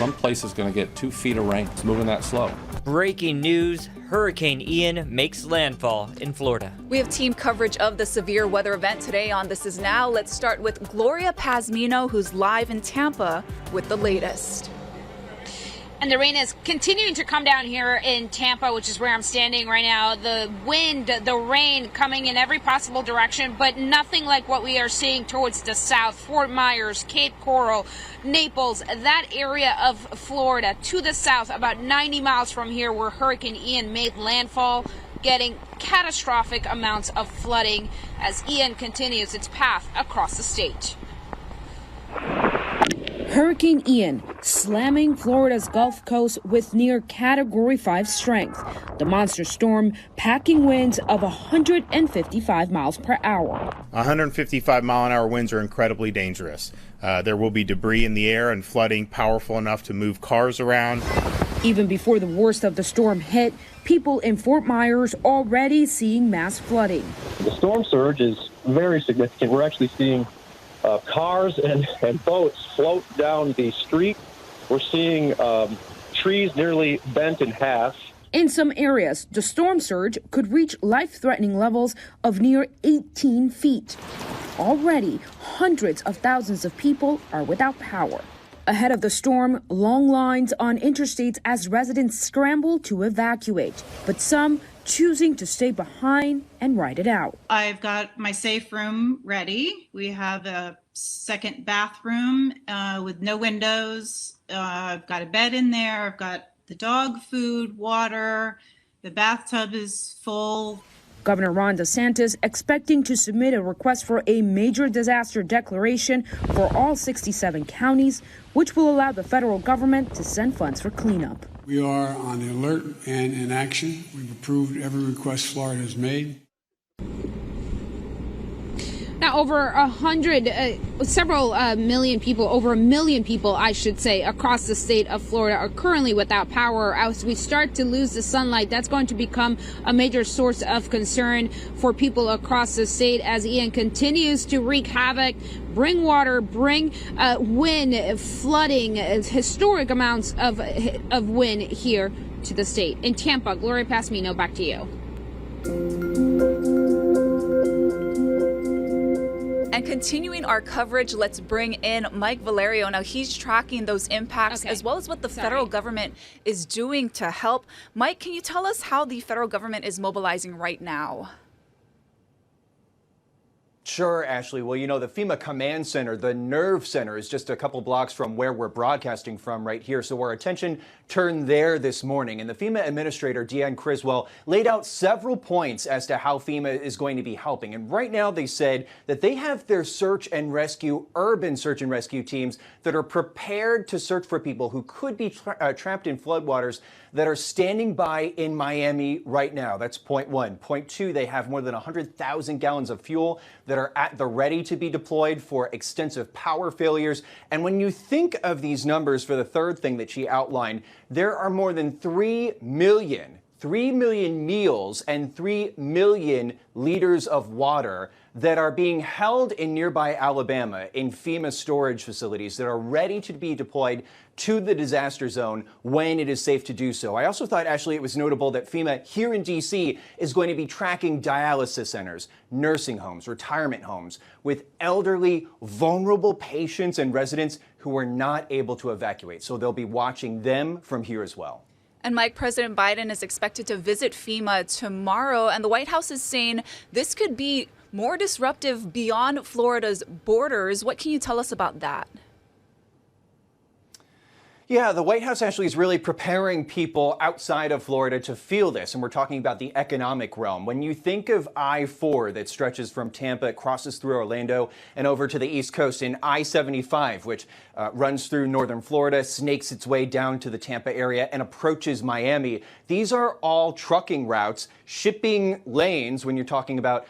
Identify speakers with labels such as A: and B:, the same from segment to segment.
A: Some places going to get 2 feet of rain. It's moving that slow.
B: Breaking news, Hurricane Ian makes landfall in Florida.
C: We have team coverage of the severe weather event today on This Is Now. Let's start with Gloria Pazmino, who's live in Tampa with the latest.
D: And the rain is continuing to come down here in Tampa, which is where I'm standing right now. The wind, the rain coming in every possible direction, but nothing like what we are seeing towards the south. Fort Myers, Cape Coral, Naples, that area of Florida to the south, about 90 miles from here where Hurricane Ian made landfall, getting catastrophic amounts of flooding as Ian continues its path across the state.
E: Hurricane Ian slamming Florida's Gulf Coast with near Category 5 strength. The monster storm packing winds of 155 miles per hour.
F: 155-mile-an-hour winds are incredibly dangerous. There will be debris in the air and flooding powerful enough to move cars around.
E: Even before the worst of the storm hit, people in Fort Myers already seeing mass flooding.
G: The storm surge is very significant. We're actually seeing cars and boats float down the street. We're seeing trees nearly bent in half.
E: In some areas, the storm surge could reach life-threatening levels of near 18 feet. Already, hundreds of thousands of people are without power. Ahead of the storm, long lines on interstates as residents scramble to evacuate, but some choosing to stay behind and ride it out.
H: I've got my safe room ready. We have a second bathroom with no windows. I've got a bed in there. I've got the dog food, water. The bathtub is full.
E: Governor Ron DeSantis expecting to submit a request for a major disaster declaration for all 67 counties, which will allow the federal government to send funds for cleanup.
I: We are on the alert and in action. We've approved every request Florida has made.
D: Now, over several million people, over 1 million people, I should say, across the state of Florida are currently without power. As we start to lose the sunlight, that's going to become a major source of concern for people across the state as Ian continues to wreak havoc, bring water, bring wind, flooding, historic amounts of wind here to the state. In Tampa, Gloria Pazmino, back to you.
C: And continuing our coverage, let's bring in Mike Valerio. Now, he's tracking those impacts as well as what the federal government is doing to help. Mike, can you tell us how the federal government is mobilizing right now?
J: Sure, Ashley. Well, you know, the FEMA Command Center, the Nerve Center, is just a couple blocks from where we're broadcasting from right here. So our attention turned there this morning. And the FEMA Administrator, Deanne Criswell, laid out several points as to how FEMA is going to be helping. And right now they said that they have their search and rescue, urban search and rescue teams that are prepared to search for people who could be trapped in floodwaters that are standing by in Miami right now. That's point one. Point two, they have more than 100,000 gallons of fuel that are at the ready to be deployed for extensive power failures. And when you think of these numbers for the third thing that she outlined, there are more than 3 million meals and 3 million liters of water that are being held in nearby Alabama in FEMA storage facilities that are ready to be deployed to the disaster zone when it is safe to do so. I also thought, Ashley, it was notable that FEMA here in D.C. is going to be tracking dialysis centers, nursing homes, retirement homes with elderly, vulnerable patients and residents who are not able to evacuate. So they'll be watching them from here as well.
C: And Mike, President Biden is expected to visit FEMA tomorrow, and the White House is saying this could be more disruptive beyond Florida's borders. What can you tell us about that?
J: Yeah, the White House actually is really preparing people outside of Florida to feel this, and we're talking about the economic realm. When you think of I-4 that stretches from Tampa, crosses through Orlando, and over to the East Coast, in I-75, which runs through northern Florida, snakes its way down to the Tampa area, and approaches Miami, these are all trucking routes, shipping lanes, when you're talking about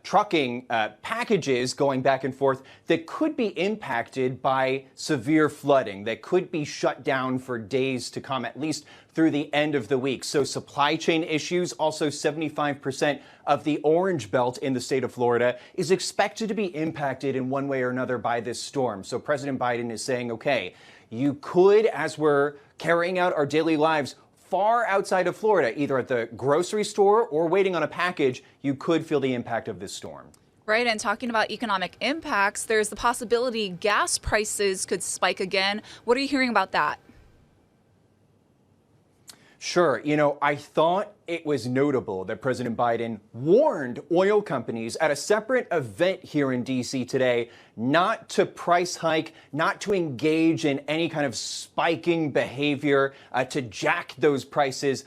J: trucking packages going back and forth, that could be impacted by severe flooding, that could be shut down for days to come, at least through the end of the week. So supply chain issues, also 75% of the orange belt in the state of Florida is expected to be impacted in one way or another by this storm. So President Biden is saying, okay, you could, as we're carrying out our daily lives far outside of Florida, either at the grocery store or waiting on a package, you could feel the impact of this storm.
C: Right, and talking about economic impacts, there's the possibility gas prices could spike again. What are you hearing about that?
J: Sure. I thought it was notable that President Biden warned oil companies at a separate event here in D.C. today not to price hike, not to engage in any kind of spiking behavior, to jack those prices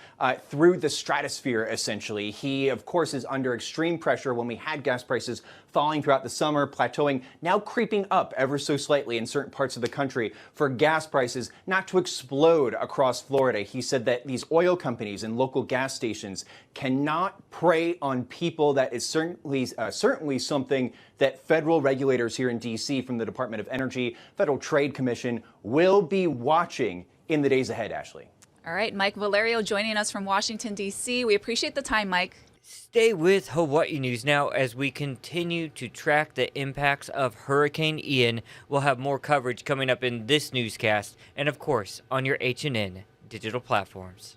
J: through the stratosphere, essentially. He, of course, is under extreme pressure when we had gas prices falling throughout the summer, plateauing, now creeping up ever so slightly in certain parts of the country for gas prices not to explode across Florida. He said that these oil companies and local gas stations cannot prey on people. That is certainly something that federal regulators here in D.C. from the Department of Energy, Federal Trade Commission will be watching in the days ahead, Ashley.
C: All right, Mike Valerio joining us from Washington, D.C. We appreciate the time, Mike.
B: Stay with Hawaii News now as we continue to track the impacts of Hurricane Ian. We'll have more coverage coming up in this newscast and, of course, on your H&N digital platforms.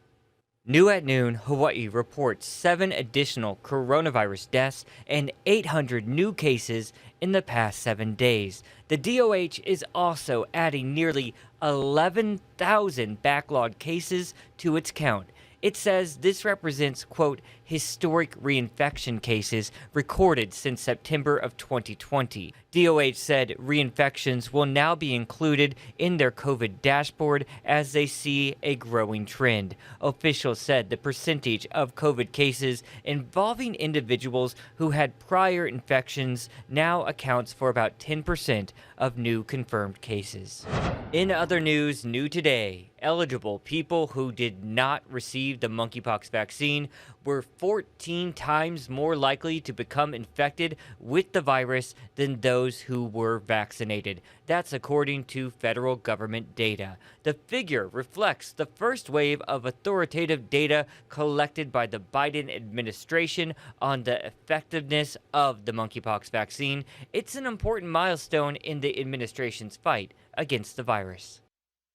B: New at noon, Hawaii reports 7 additional coronavirus deaths and 800 new cases in the past 7 days. The DOH is also adding nearly 11,000 backlogged cases to its count. It says this represents, quote, historic reinfection cases recorded since September of 2020. DOH said reinfections will now be included in their COVID dashboard as they see a growing trend. Officials said the percentage of COVID cases involving individuals who had prior infections now accounts for about 10% of new confirmed cases. In other news, new today, eligible people who did not receive the monkeypox vaccine were 14 times more likely to become infected with the virus than those who were vaccinated. That's according to federal government data. The figure reflects the first wave of authoritative data collected by the Biden administration on the effectiveness of the monkeypox vaccine. It's an important milestone in the administration's fight against the virus.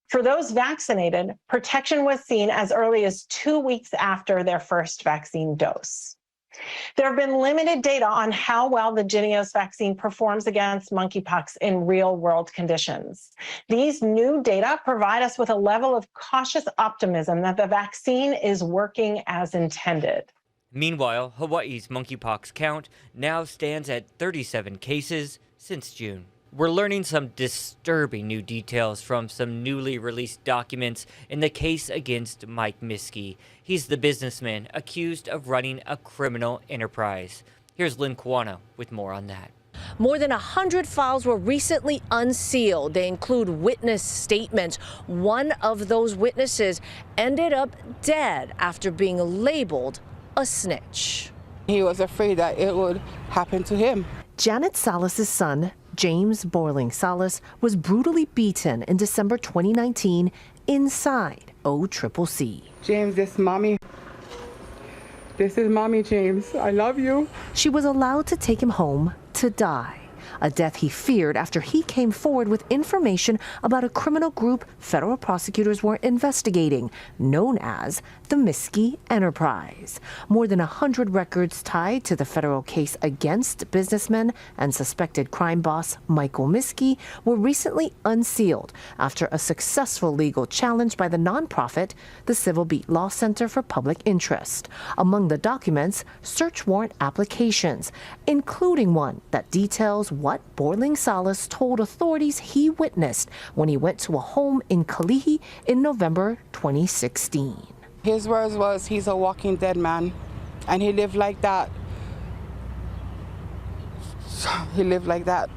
K: For those vaccinated, protection was seen as early as 2 weeks after their first vaccine dose. There have been limited data on how well the Jynneos vaccine performs against monkeypox in real-world conditions. These new data provide us with a level of cautious optimism that the vaccine is working as intended.
B: Meanwhile, Hawaii's monkeypox count now stands at 37 cases since June. We're learning some disturbing new details from some newly released documents in the case against Mike Miskey. He's the businessman accused of running a criminal enterprise. Here's Lynn Kawano with more on that.
L: More than 100 files were recently unsealed. They include witness statements. One of those witnesses ended up dead after being labeled a snitch.
M: He was afraid that it would happen to him.
N: Janet Salas's son, James Borling Salas, was brutally beaten in December 2019 inside OCCC.
M: James, this is mommy, James. I love you.
N: She was allowed to take him home to die, a death he feared after he came forward with information about a criminal group federal prosecutors were investigating, known as the Miskey Enterprise. More than 100 records tied to the federal case against businessman and suspected crime boss Michael Miskey were recently unsealed after a successful legal challenge by the nonprofit, the Civil Beat Law Center for Public Interest. Among the documents, search warrant applications, including one that details what Borling Salas told authorities he witnessed when he went to a home in Kalihi in November 2016.
M: His words was, he's a walking dead man, and he lived like that. He lived like that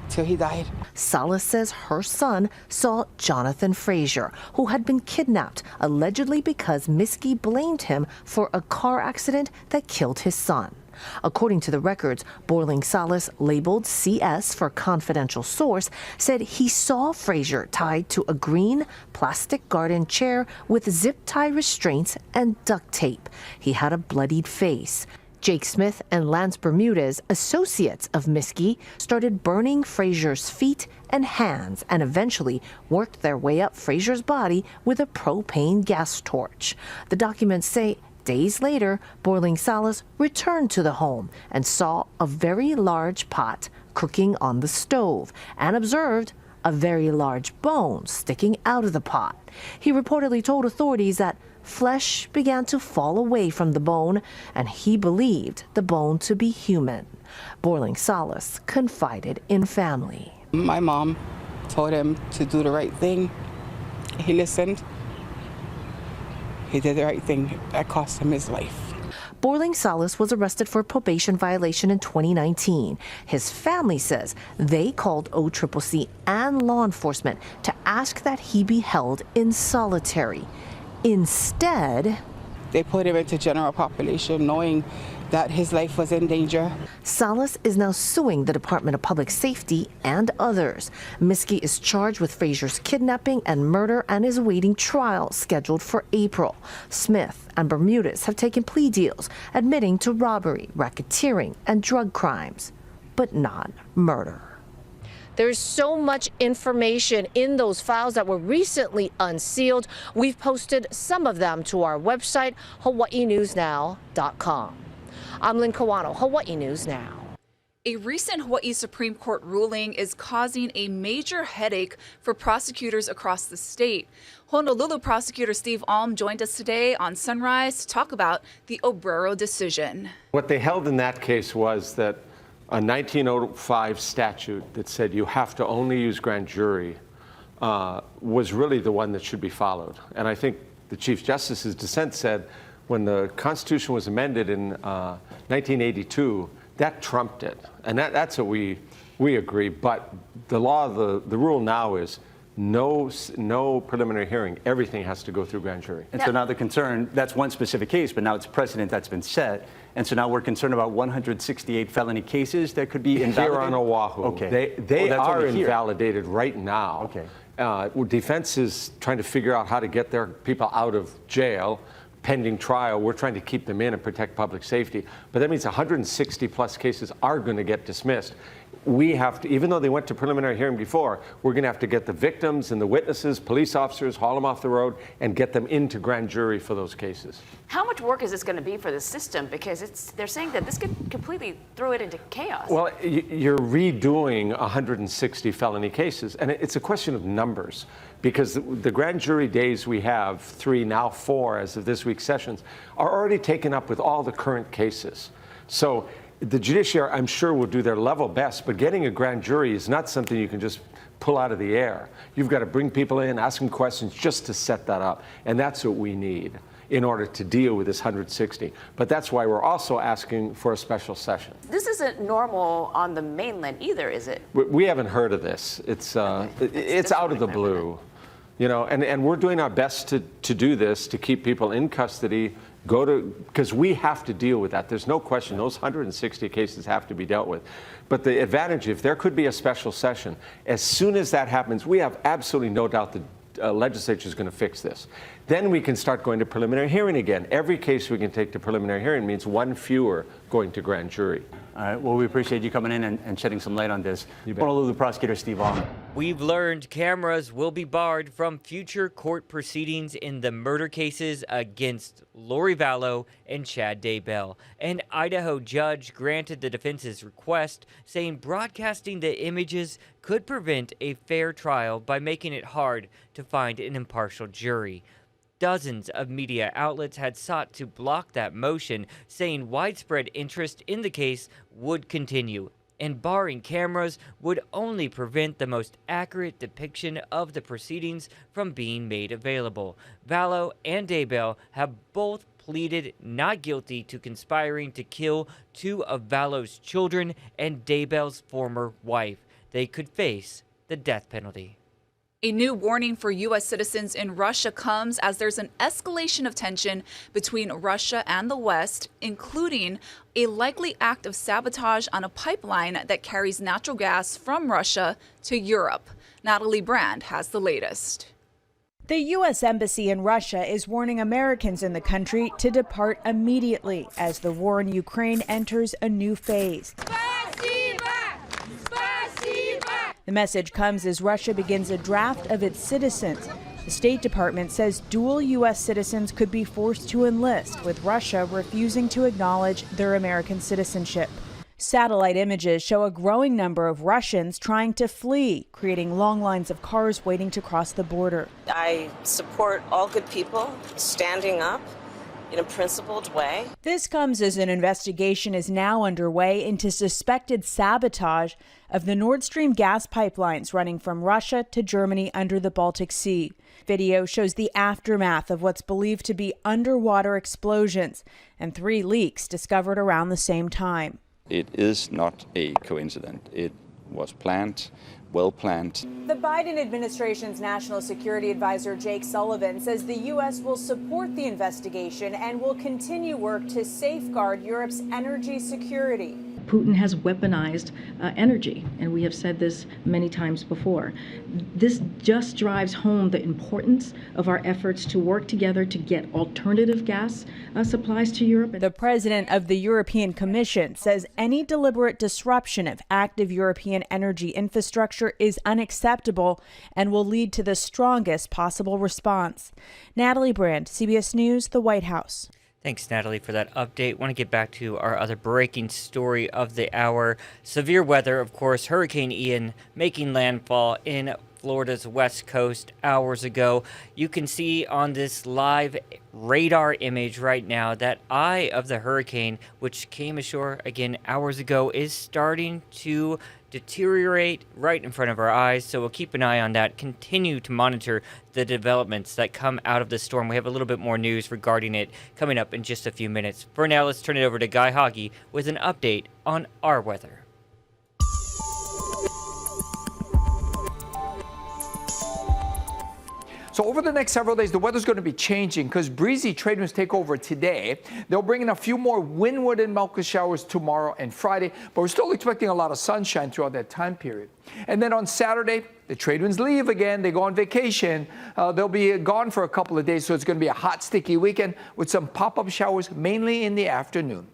M: till he died.
N: Salas says her son saw Jonathan Frazier, who had been kidnapped, allegedly because Miskey blamed him for a car accident that killed his son. According to the records, Borling Salas, labeled CS for confidential source, said he saw Frazier tied to a green plastic garden chair with zip tie restraints and duct tape. He had a bloodied face. Jake Smith and Lance Bermudez, associates of Miskey, started burning Frazier's feet and hands and eventually worked their way up Frazier's body with a propane gas torch. The documents say days later, Boiling Salas returned to the home and saw a very large pot cooking on the stove and observed a very large bone sticking out of the pot. He reportedly told authorities that flesh began to fall away from the bone, and he believed the bone to be human. Boiling Salas confided in family.
M: My mom told him to do the right thing. He listened. He did the right thing. That cost him his life.
N: Boiling Salas was arrested for probation violation in 2019. His family says they called OCCC and law enforcement to ask that he be held in solitary. Instead,
M: they put him into general population knowing that his life was in danger.
N: Salas is now suing the Department of Public Safety and others. Miskey is charged with Frazier's kidnapping and murder and is awaiting trial scheduled for April. Smith and Bermudez have taken plea deals, admitting to robbery, racketeering, and drug crimes, but not murder.
L: There's so much information in those files that were recently unsealed. We've posted some of them to our website, hawaiinewsnow.com. I'm Lynn Kawano, Hawaii News Now.
C: A recent Hawaii Supreme Court ruling is causing a major headache for prosecutors across the state. Honolulu prosecutor Steve Alm joined us today on Sunrise to talk about the Obrero decision.
O: What they held in that case was that a 1905 statute that said you have to only use grand jury was really the one that should be followed. And I think the Chief Justice's dissent said when the Constitution was amended in 1982, that trumped it. And that's what we agree. But the law, the rule now is no preliminary hearing. Everything has to go through grand jury.
P: And so now the concern, that's one specific case, but now it's precedent that's been set. And so now we're concerned about 168 felony cases that could be invalidated?
O: Here on Oahu.
P: Okay.
O: They are invalidated right now.
P: Okay.
O: Defense is trying to figure out how to get their people out of jail pending trial. We're trying to keep them in and protect public safety. But that means 160 plus cases are going to get dismissed. We have to, even though they went to preliminary hearing before, we're going to have to get the victims and the witnesses, police officers, haul them off the road and get them into grand jury for those cases.
Q: How much work is this going to be for the system? Because they're saying that this could completely throw it into chaos.
O: Well, you're redoing 160 felony cases, and it's a question of numbers. Because the grand jury days we have, 3, now 4 as of this week's sessions, are already taken up with all the current cases. So the judiciary, I'm sure, will do their level best, but getting a grand jury is not something you can just pull out of the air. You've got to bring people in, ask them questions just to set that up. And that's what we need in order to deal with this 160. But that's why we're also asking for a special session.
Q: This isn't normal on the mainland either, is it?
O: We haven't heard of this. It's out of the blue. You know, and we're doing our best to do this, to keep people in custody, because we have to deal with that. There's no question those 160 cases have to be dealt with. But the advantage, if there could be a special session, as soon as that happens, we have absolutely no doubt the legislature is going to fix this. Then we can start going to preliminary hearing again. Every case we can take to preliminary hearing means one fewer going to grand jury.
P: All right. Well, we appreciate you coming in and shedding some light on this. Honolulu prosecutor Steve Alm.
B: We've learned cameras will be barred from future court proceedings in the murder cases against Lori Vallow and Chad Daybell. An Idaho judge granted the defense's request, saying broadcasting the images could prevent a fair trial by making it hard to find an impartial jury. Dozens of media outlets had sought to block that motion, saying widespread interest in the case would continue, and barring cameras would only prevent the most accurate depiction of the proceedings from being made available. Vallow and Daybell have both pleaded not guilty to conspiring to kill 2 of Vallow's children and Daybell's former wife. They could face the death penalty.
C: A new warning for U.S. citizens in Russia comes as there's an escalation of tension between Russia and the West, including a likely act of sabotage on a pipeline that carries natural gas from Russia to Europe. Natalie Brand has the latest.
R: The U.S. Embassy in Russia is warning Americans in the country to depart immediately as the war in Ukraine enters a new phase. The message comes as Russia begins a draft of its citizens. The State Department says dual U.S. citizens could be forced to enlist, with Russia refusing to acknowledge their American citizenship. Satellite images show a growing number of Russians trying to flee, creating long lines of cars waiting to cross the border.
S: I support all good people standing up in a principled way.
R: This comes as an investigation is now underway into suspected sabotage of the Nord Stream gas pipelines running from Russia to Germany under the Baltic Sea. Video shows the aftermath of what's believed to be underwater explosions and 3 leaks discovered around the same time.
T: It is not a coincidence. It was planned, well planned.
R: The Biden administration's national security advisor, Jake Sullivan, says the U.S. will support the investigation and will continue work to safeguard Europe's energy security.
U: Putin has weaponized energy, and we have said this many times before. This just drives home the importance of our efforts to work together to get alternative gas supplies to Europe.
R: The president of the European Commission says any deliberate disruption of active European energy infrastructure is unacceptable and will lead to the strongest possible response. Natalie Brand, CBS News, the White House.
B: Thanks, Natalie, for that update. Want to get back to our other breaking story of the hour. Severe weather, of course, Hurricane Ian making landfall in Florida's west coast hours ago. You can see on this live radar image right now that eye of the hurricane, which came ashore again hours ago, is starting to deteriorate right in front of our eyes. So we'll keep an eye on that, continue to monitor the developments that come out of the storm. We have a little bit more news regarding it coming up in just a few minutes. For now, let's turn it over to Guy Hoggy with an update on our weather.
V: So over the next several days, the weather's going to be changing because breezy trade winds take over today. They'll bring in a few more windward and meltwater showers tomorrow and Friday, but we're still expecting a lot of sunshine throughout that time period. And then on Saturday, the trade winds leave again. They go on vacation. They'll be gone for a couple of days, so it's going to be a hot, sticky weekend with some pop-up showers, mainly in the afternoon.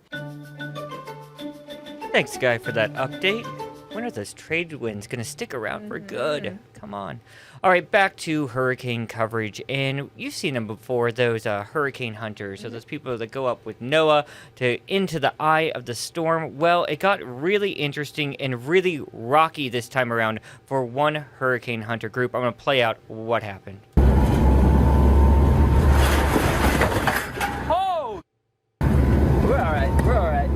B: Thanks, Guy, for that update. When are those trade winds going to stick around for good? Come on. All right, back to hurricane coverage. And you've seen them before, those hurricane hunters, so those people that go up with NOAA into the eye of the storm. Well, it got really interesting and really rocky this time around for one hurricane hunter group. I'm going to play out what happened.
W: Oh! We're all right. We're all right.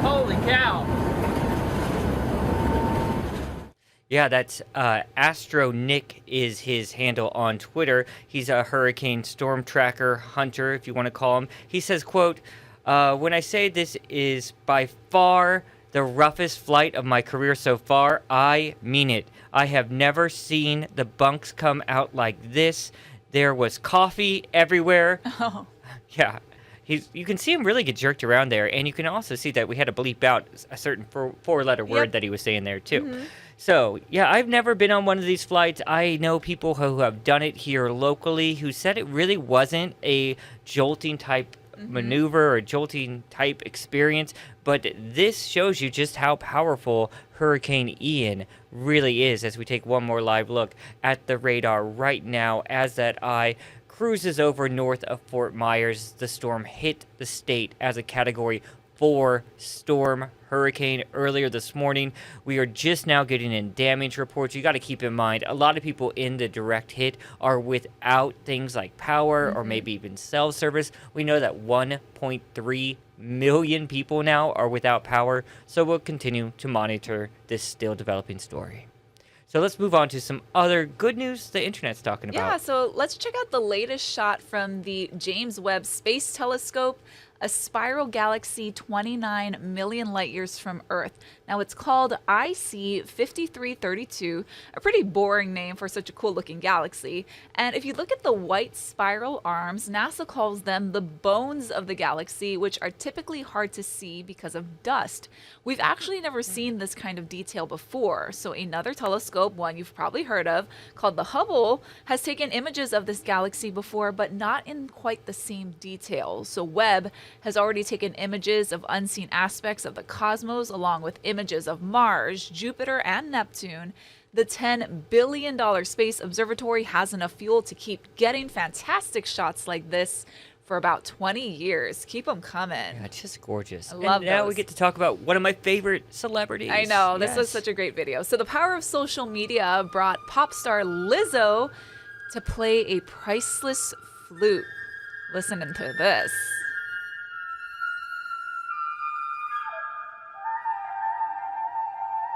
W: Holy cow!
B: Yeah, that's Astro Nick is his handle on Twitter. He's a hurricane storm tracker hunter, if you want to call him. He says, quote, when I say this is by far the roughest flight of my career so far, I mean it. I have never seen the bunks come out like this. There was coffee everywhere.
C: Oh.
B: Yeah. You can see him really get jerked around there, and you can also see that we had to bleep out a certain four-letter word that he was saying there, too. Mm-hmm. So, yeah, I've never been on one of these flights. I know people who have done it here locally who said it really wasn't a jolting-type maneuver or jolting-type experience, but this shows you just how powerful Hurricane Ian really is as we take one more live look at the radar right now as that eye cruises over north of Fort Myers. The storm hit the state as a Category 4 storm hurricane earlier this morning. We are just now getting in damage reports. You got to keep in mind, a lot of people in the direct hit are without things like power or maybe even cell service. We know that 1.3 million people now are without power, so we'll continue to monitor this still developing story. So let's move on to some other good news the internet's talking about.
C: Yeah, so let's check out the latest shot from the James Webb Space Telescope. a spiral galaxy 29 million light years from Earth. Now, it's called IC 5332, a pretty boring name for such a cool-looking galaxy. And if you look at the white spiral arms, NASA calls them the bones of the galaxy, which are typically hard to see because of dust. We've actually never seen this kind of detail before, so another telescope, one you've probably heard of, called the Hubble, has taken images of this galaxy before, but not in quite the same detail. So Webb has already taken images of unseen aspects of the cosmos, along with images of Mars, Jupiter, and Neptune. The $10 billion Space Observatory has enough fuel to keep getting fantastic shots like this for about 20 years. Keep them coming.
B: Yeah, it's just gorgeous.
C: I love
B: and now
C: those.
B: we get to talk about one of my favorite celebrities.
C: I know, this was
B: Yes.
C: such a great video. So the power of social media brought pop star Lizzo to play a priceless flute. Listen to this.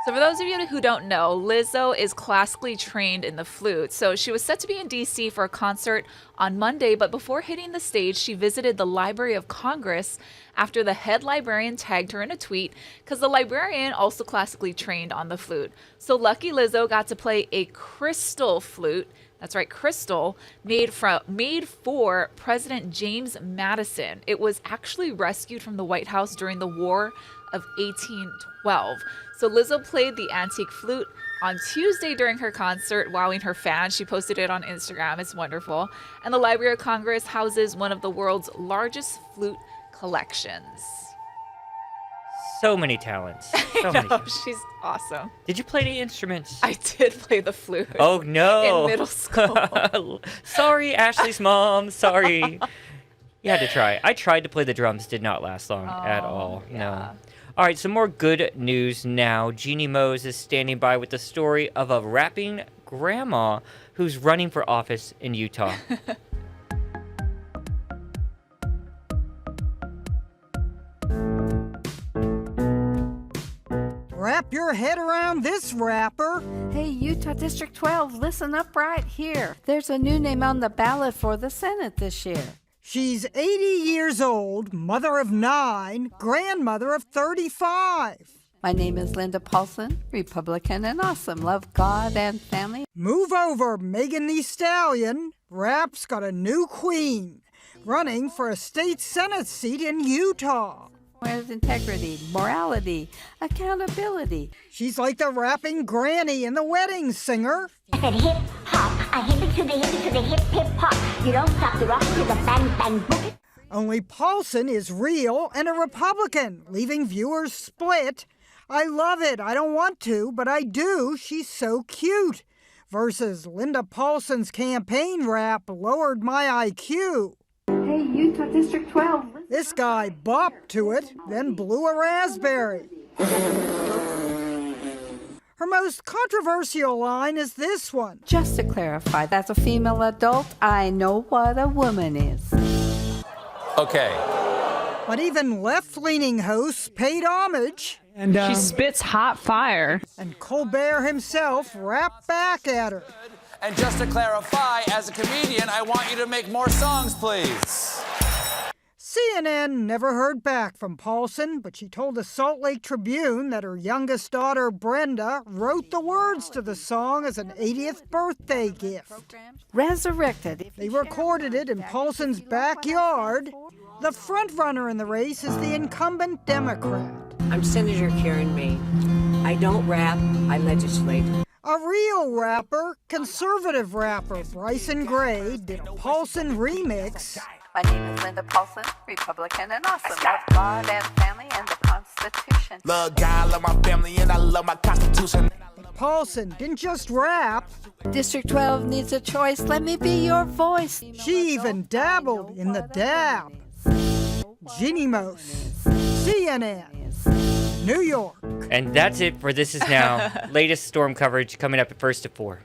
C: So for those of you who don't know, Lizzo is classically trained in the flute. So she was set to be in DC for a concert on Monday, but before hitting the stage, she visited the Library of Congress after the head librarian tagged her in a tweet, because the librarian also classically trained on the flute. So lucky Lizzo got to play a crystal flute. That's right, crystal, made for President James Madison. It was actually rescued from the White House during the War of 1812. So Lizzo played the antique flute on Tuesday during her concert, wowing her fans. She posted it on Instagram. It's wonderful. And the Library of Congress houses one of the world's largest flute collections.
B: So many talents. So many talents.
C: She's awesome.
B: Did you play any instruments?
C: I did play the flute.
B: Oh, no.
C: In middle school.
B: Sorry, Ashley's mom. Sorry. You had to try. I tried to play the drums. Did not last long at all.
C: yeah.
B: No. All right, some more good news now. Jeannie Mose is standing by with the story of a rapping grandma who's running for office in Utah.
A: Wrap your head around this rapper.
F: Hey, Utah District 12, listen up right here. There's a new name on the ballot for the Senate this year.
A: She's 80 years old, mother of 9, grandmother of 35.
F: My name is Linda Paulson, Republican and awesome. Love God and family.
A: Move over, Megan Thee Stallion. Rap's got a new queen, running for a state Senate seat in Utah.
F: Where's integrity, morality, accountability?
A: She's like the rapping granny in The Wedding Singer.
G: I said hip hop, I hip it to the hip it to the hip hip hop. You don't stop the rock to the bang bang boogie.
A: Only Paulson is real and a Republican, leaving viewers split. I love it. I don't want to, but I do. She's so cute. Versus Linda Paulson's campaign rap lowered my IQ.
F: Hey, Utah District 12.
A: This guy bopped to it, then blew a raspberry. Her most controversial line is this one.
F: Just to clarify, as a female adult, I know what a woman is.
X: Okay.
A: But even left-leaning hosts paid homage.
Y: And she spits hot fire.
A: And Colbert himself rapped back at her.
X: And just to clarify, as a comedian, I want you to make more songs, please.
A: CNN never heard back from Paulson, but she told the Salt Lake Tribune that her youngest daughter, Brenda, wrote the words to the song as an 80th birthday gift.
F: Resurrected.
A: They recorded it in Paulson's backyard. The frontrunner in the race is the incumbent Democrat.
Z: I'm Senator Karen May. I don't rap, I legislate.
A: A real rapper, conservative rapper Bryson Gray, did a Paulson remix.
F: My name is Linda Paulson, Republican and awesome. Love God and family and the Constitution.
X: Love God, love my family, and I love my Constitution.
A: But Paulson didn't just rap.
F: District 12 needs a choice. Let me be your voice.
A: She even dabbled in the dab. Jeannie Mose, CNN, New York.
B: And that's it for This Is Now. Latest storm coverage coming up at 1 to 4.